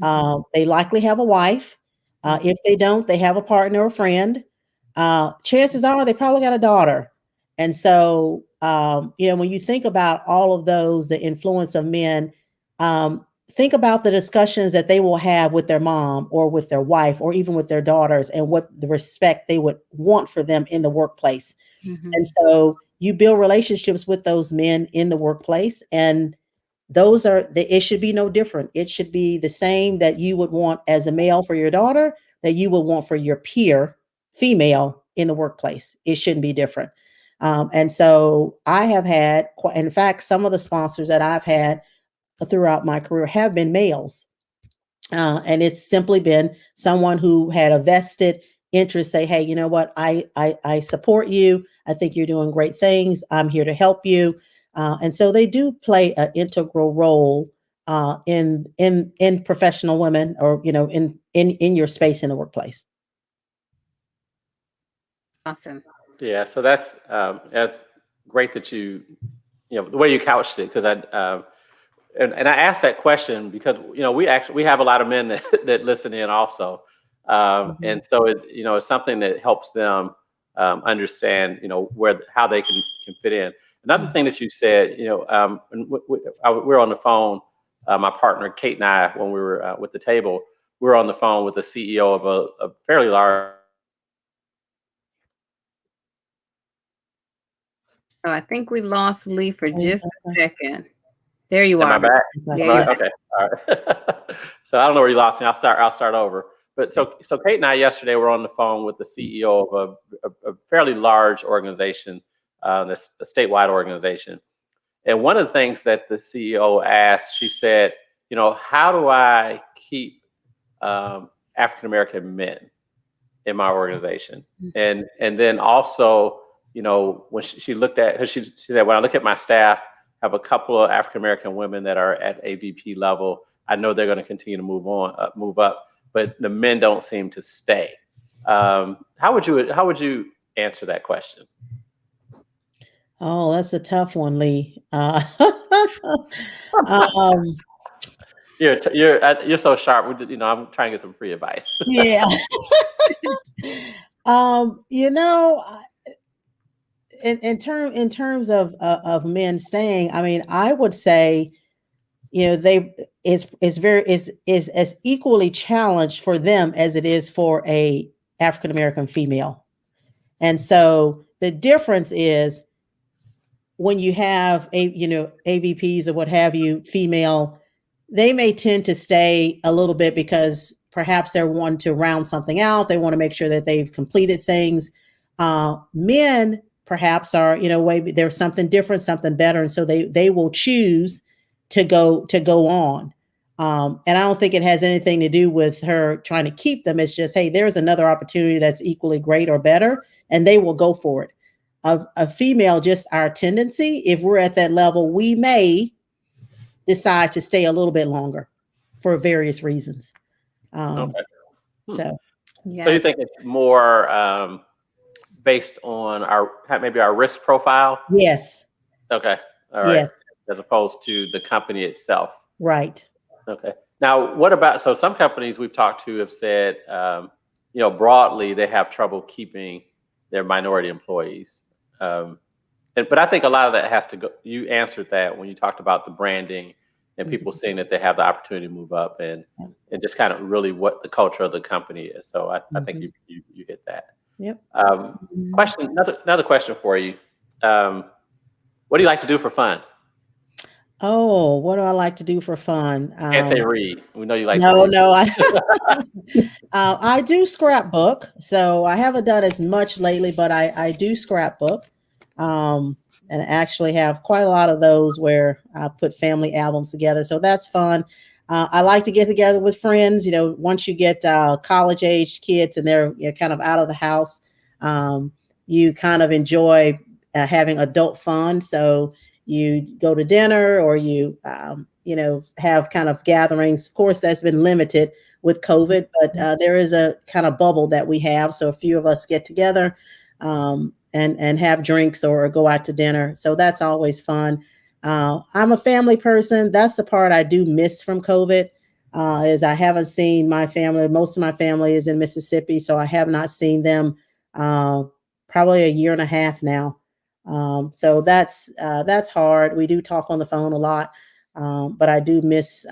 They likely have a wife. If they don't, they have a partner or friend. Chances are they probably got a daughter. And so, when you think about all of those, the influence of men, think about the discussions that they will have with their mom or with their wife or even with their daughters, and what the respect they would want for them in the workplace. And so you build relationships with those men in the workplace, and it should be no different. It should be the same that you would want as a male for your daughter, that you would want for your peer female in the workplace. It shouldn't be different. And so I have had, in fact, some of the sponsors that I've had throughout my career have been males. And it's simply been someone who had a vested interest, say, hey, you know what? I support you. I think you're doing great things. I'm here to help you. And so they do play an integral role in professional women, or in your space in the workplace. Awesome. Yeah, so that's great that the way you couched it, because and I asked that question because we have a lot of men that listen in also, and so it's something that helps them understand, how they can fit in. Another thing that you said, and we're on the phone, my partner Kate and I, when we were with the table, we were on the phone with the CEO of a fairly large. Oh, I think we lost Lee for just a second. There you Am are. I back? There you are. Okay. All right. So I don't know where you lost me. I'll start over. But so Kate and I yesterday were on the phone with the CEO of a fairly large organization, a statewide organization. And one of the things that the CEO asked, she said, how do I keep African American men in my organization? And then also, when she looked at her, she said, when I look at my staff, I have a couple of African American women that are at AVP level. I know they're going to continue to move up, but the men don't seem to stay. How would you answer that question? Oh, that's a tough one, Lee. You're so sharp. I'm trying to get some free advice. Yeah. In terms of men staying, I mean, I would say, is as equally challenged for them as it is for a African American female. And so the difference is when you have AVPs or what have you, female, they may tend to stay a little bit because perhaps they're wanting to round something out. They want to make sure that they've completed things. Men perhaps are, maybe there's something different, something better. And so they will choose to go on. And I don't think it has anything to do with her trying to keep them. It's just, hey, there's another opportunity that's equally great or better, and they will go for it. A female, just our tendency, if we're at that level, we may decide to stay a little bit longer for various reasons. Okay. So you think it's more based on maybe our risk profile? Yes. Okay. All right. Yes. As opposed to the company itself. Right. Okay. Now, what about, so some companies we've talked to have said, broadly, they have trouble keeping their minority employees. But I think a lot of that has to go, you answered that when you talked about the branding and people seeing that they have the opportunity to move up and just kind of really what the culture of the company is. So I think you hit that. Yep. Another question for you. What do you like to do for fun? Oh, what do I like to do for fun? Can't say read. We know you like to read. No, I do scrapbook. So I haven't done as much lately, but I do scrapbook. And actually have quite a lot of those where I put family albums together. So that's fun. I like to get together with friends. Once you get college-aged kids and they're kind of out of the house, you kind of enjoy having adult fun. So you go to dinner or you, have kind of gatherings. Of course, that's been limited with COVID, but there is a kind of bubble that we have. So a few of us get together and have drinks or go out to dinner. So that's always fun. I'm a family person. That's the part I do miss from COVID, is I haven't seen my family. Most of my family is in Mississippi, so I have not seen them probably a year and a half now. So that's hard. We do talk on the phone a lot, but I do miss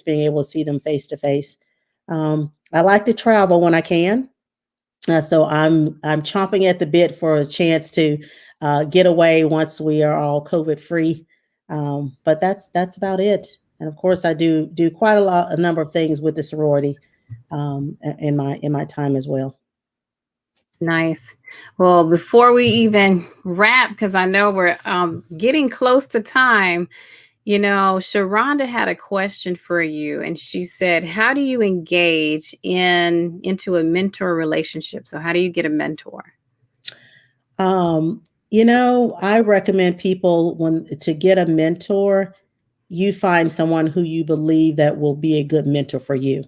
being able to see them face to face. I like to travel when I can. So I'm chomping at the bit for a chance to get away once we are all COVID free. But that's about it. And of course, I do quite a number of things with the sorority in my time as well. Nice. Well, before we even wrap, because I know we're getting close to time, Sharonda had a question for you, and she said, how do you engage into a mentor relationship? So how do you get a mentor? I recommend people to get a mentor, you find someone who you believe that will be a good mentor for you.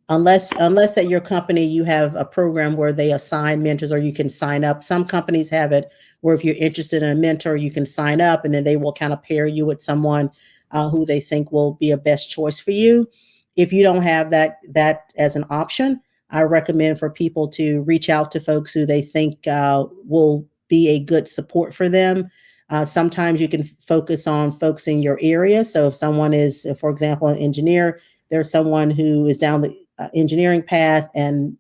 Unless at your company you have a program where they assign mentors or you can sign up. Some companies have it where if you're interested in a mentor, you can sign up and then they will kind of pair you with someone who they think will be a best choice for you. If you don't have that as an option, I recommend for people to reach out to folks who they think will be a good support for them. Sometimes you can focus on folks in your area. So if someone is, for example, an engineer, there's someone who is down the engineering path and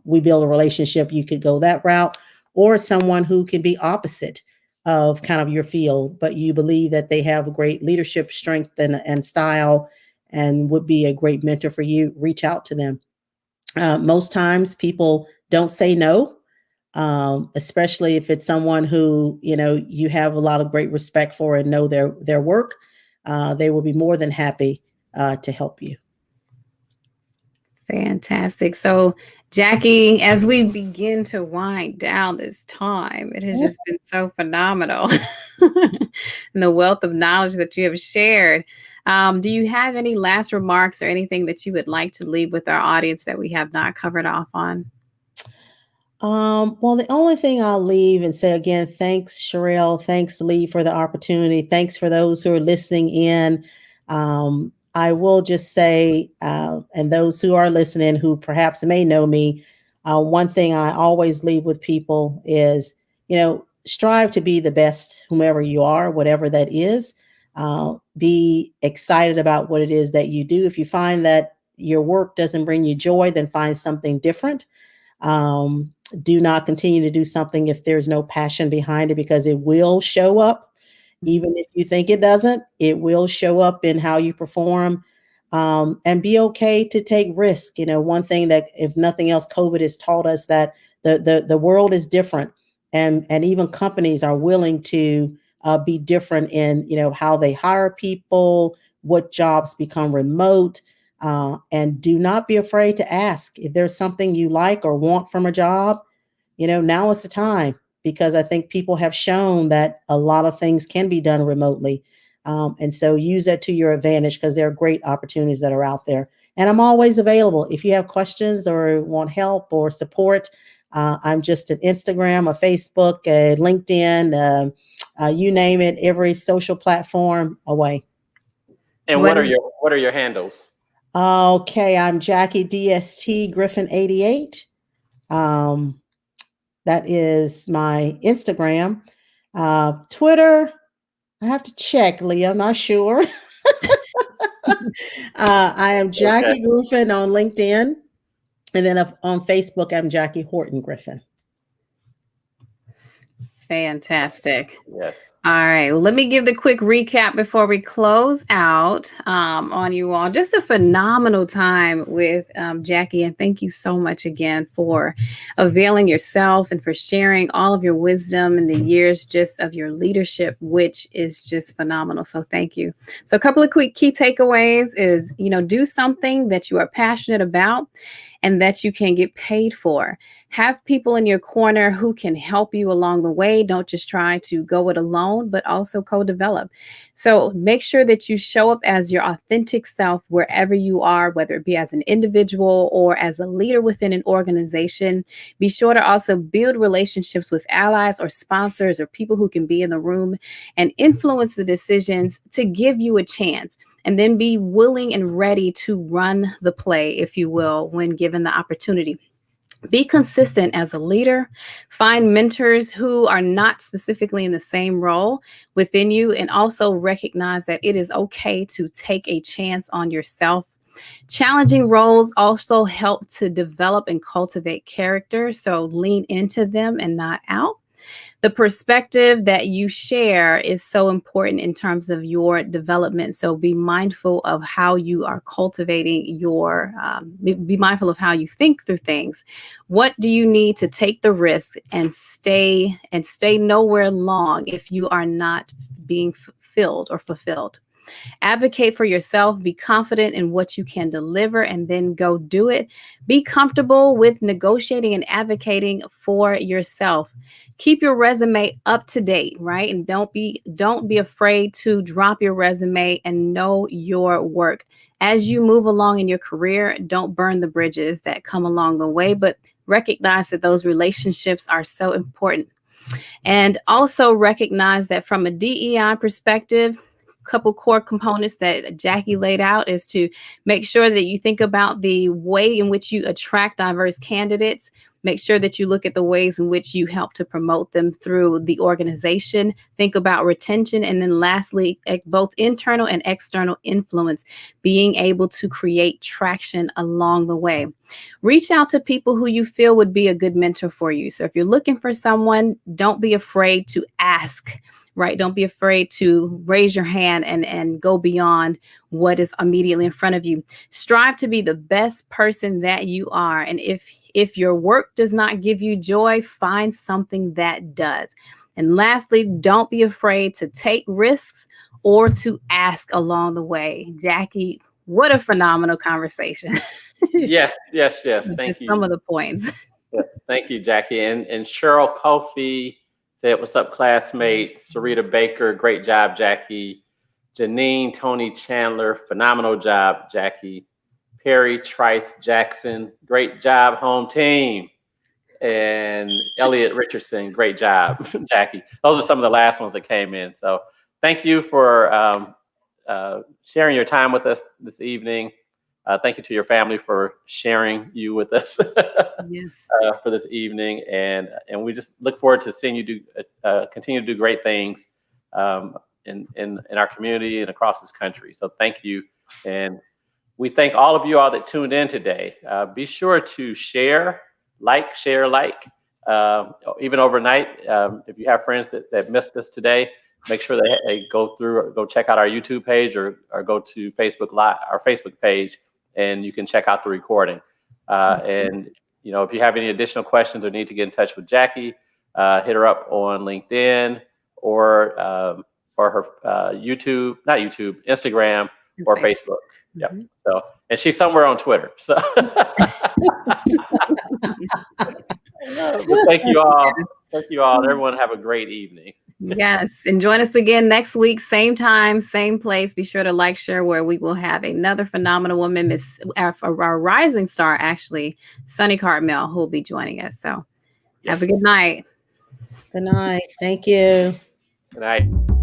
we build a relationship, you could go that route, or someone who can be opposite of kind of your field, but you believe that they have a great leadership strength and style and would be a great mentor for you, reach out to them. Most times people don't say no, especially if it's someone who, you have a lot of great respect for and know their work. They will be more than happy to help you. Fantastic. So, Jackie, as we begin to wind down this time, it has just been so phenomenal. And the wealth of knowledge that you have shared. Do you have any last remarks or anything that you would like to leave with our audience that we have not covered off on? Well, the only thing I'll leave and say again, thanks, Sherelle. Thanks, Lee, for the opportunity. Thanks for those who are listening in. I will just say, and those who are listening who perhaps may know me, one thing I always leave with people is, strive to be the best, whomever you are, whatever that is. Be excited about what it is that you do. If you find that your work doesn't bring you joy, then find something different. Do not continue to do something if there's no passion behind it, because it will show up. Even if you think it doesn't, it will show up in how you perform. And be okay to take risk. One thing that, if nothing else, COVID has taught us that the world is different, and even companies are willing to be different in how they hire people, what jobs become remote. And do not be afraid to ask if there's something you like or want from a job. Now is the time, because I think people have shown that a lot of things can be done remotely. And so use that to your advantage, because there are great opportunities that are out there. And I'm always available. If you have questions or want help or support, I'm just an Instagram, a Facebook, a LinkedIn, you name it, every social platform away. And what are your handles? Okay, I'm Jackie DST Griffin 88. That is my Instagram. Twitter, I have to check, Leah. I'm not sure. I am Jackie Griffin on LinkedIn. And then on Facebook, I'm Jackie Horton Griffin. Fantastic. Yes. All right. Well, let me give the quick recap before we close out on you all. Just a phenomenal time with Jackie. And thank you so much again for availing yourself and for sharing all of your wisdom and the years just of your leadership, which is just phenomenal. So thank you. So a couple of quick key takeaways is, do something that you are passionate about and that you can get paid for. Have people in your corner who can help you along the way. Don't just try to go it alone, but also co-develop. So make sure that you show up as your authentic self wherever you are, whether it be as an individual or as a leader within an organization. Be sure to also build relationships with allies or sponsors or people who can be in the room and influence the decisions to give you a chance. And then be willing and ready to run the play, if you will, when given the opportunity. Be consistent as a leader. Find mentors who are not specifically in the same role within you, and also recognize that it is okay to take a chance on yourself. Challenging roles also help to develop and cultivate character, so lean into them and not out. The perspective that you share is so important in terms of your development. So be mindful of how you are cultivating be mindful of how you think through things. What do you need to take the risk and stay nowhere long if you are not being fulfilled? Advocate for yourself, be confident in what you can deliver, and then go do it. Be comfortable with negotiating and advocating for yourself. Keep your resume up to date, right? And don't be afraid to drop your resume and know your work. As you move along in your career, don't burn the bridges that come along the way, but recognize that those relationships are so important. And also recognize that from a DEI perspective, couple core components that Jackie laid out is to make sure that you think about the way in which you attract diverse candidates. Make sure that you look at the ways in which you help to promote them through the organization. Think about retention. And then lastly, both internal and external influence, being able to create traction along the way. Reach out to people who you feel would be a good mentor for you. So if you're looking for someone, don't be afraid to ask. Right? Don't be afraid to raise your hand and go beyond what is immediately in front of you. Strive to be the best person that you are. And if your work does not give you joy, find something that does. And lastly, don't be afraid to take risks or to ask along the way. Jackie, what a phenomenal conversation. Yes. Thank you. Some of the points. Yeah, thank you, Jackie. And Cheryl Kofi said, "What's up, classmate?" Sarita Baker, great job, Jackie. Janine Tony Chandler, phenomenal job, Jackie. Perry Trice Jackson, great job, home team. And Elliot Richardson, great job, Jackie. Those are some of the last ones that came in. So thank you for sharing your time with us this evening. Thank you to your family for sharing you with us Yes. for this evening. And we just look forward to seeing you continue to do great things in our community and across this country. So thank you. And we thank all of you all that tuned in today. Be sure to share, even overnight. If you have friends that missed us today, make sure they go check out our YouTube page or go to Facebook Live, our Facebook page, and you can check out the recording. And if you have any additional questions or need to get in touch with Jackie, hit her up on LinkedIn or her Instagram or Facebook. Yep. So, and she's somewhere on Twitter. So, thank you all. Thank you all. Everyone have a great evening. Yes. And join us again next week, same time, same place. Be sure to share, where we will have another phenomenal woman, our rising star, actually, Sunny Cartmel, who will be joining us. So have a good night. Good night. Thank you. Good night.